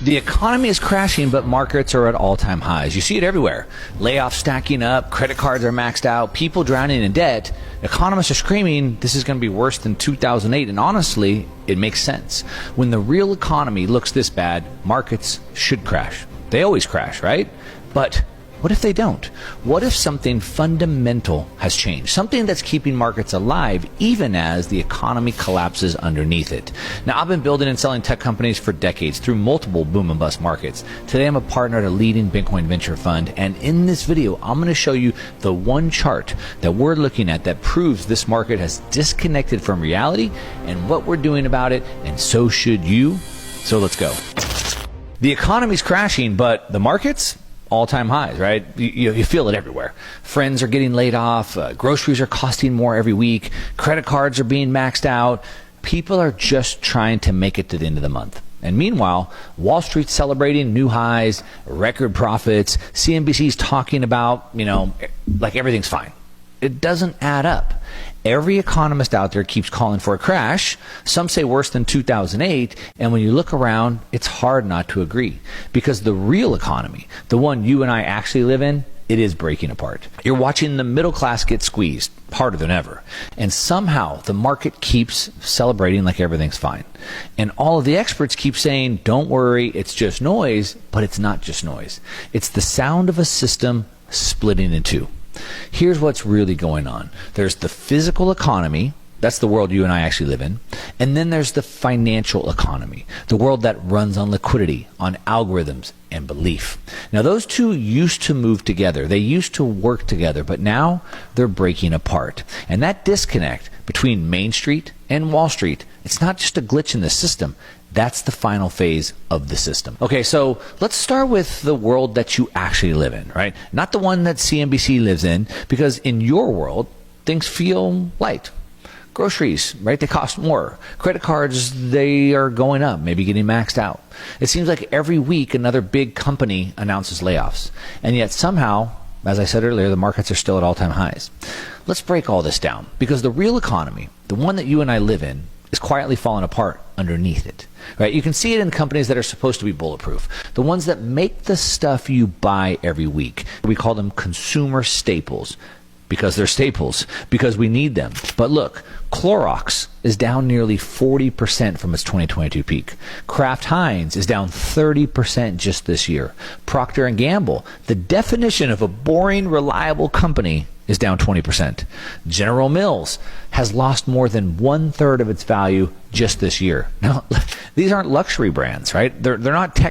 The economy is crashing, but markets are at all-time highs. You see it everywhere. Layoffs stacking up, credit cards are maxed out, people drowning in debt. Economists are screaming this is going to be worse than 2008, and honestly, it makes sense. When the real economy looks this bad, markets should crash. They always crash, right? But what if they don't? What if something fundamental has changed? Something that's keeping markets alive even as the economy collapses underneath it. Now, I've been building and selling tech companies for decades through multiple boom and bust markets. Today, I'm a partner at a leading Bitcoin venture fund, and in this video, I'm going to show you the one chart that we're looking at that proves this market has disconnected from reality and what we're doing about it, and so should you. So let's go. The economy's crashing, but the markets? All-time highs, right? You feel it everywhere. Friends are getting laid off. Groceries are costing more every week. Credit cards are being maxed out. People are just trying to make it to the end of the month. And meanwhile, Wall Street's celebrating new highs, record profits. CNBC's talking about, like everything's fine. It doesn't add up. Every economist out there keeps calling for a crash. Some say worse than 2008. And when you look around, it's hard not to agree. Because the real economy, the one you and I actually live in, it is breaking apart. You're watching the middle class get squeezed harder than ever. And somehow the market keeps celebrating like everything's fine. And all of the experts keep saying, don't worry, it's just noise. But it's not just noise. It's the sound of a system splitting in two. Here's what's really going on. There's the physical economy. That's the world you and I actually live in. And then there's the financial economy, the world that runs on liquidity, on algorithms, and belief. Now, those two used to move together. They used to work together, but now they're breaking apart. And that disconnect between Main Street and Wall Street, it's not just a glitch in the system. That's the final phase of the system. Okay, so let's start with the world that you actually live in, right? Not the one that CNBC lives in, because in your world, things feel light. Groceries, right? They cost more. Credit cards, they are going up, maybe getting maxed out. It seems like every week another big company announces layoffs. And yet somehow, as I said earlier, the markets are still at all-time highs. Let's break all this down, because the real economy, the one that you and I live in, is quietly falling apart underneath it, right? You can see it in companies that are supposed to be bulletproof, the ones that make the stuff you buy every week. We call them consumer staples because they're staples, because we need them. But look, Clorox is down nearly 40% from its 2022 peak. Kraft Heinz is down 30% just this year. Procter & Gamble, the definition of a boring, reliable company, is down 20%. General Mills has lost more than 1/3 of its value just this year. Now, these aren't luxury brands, right? They're not tech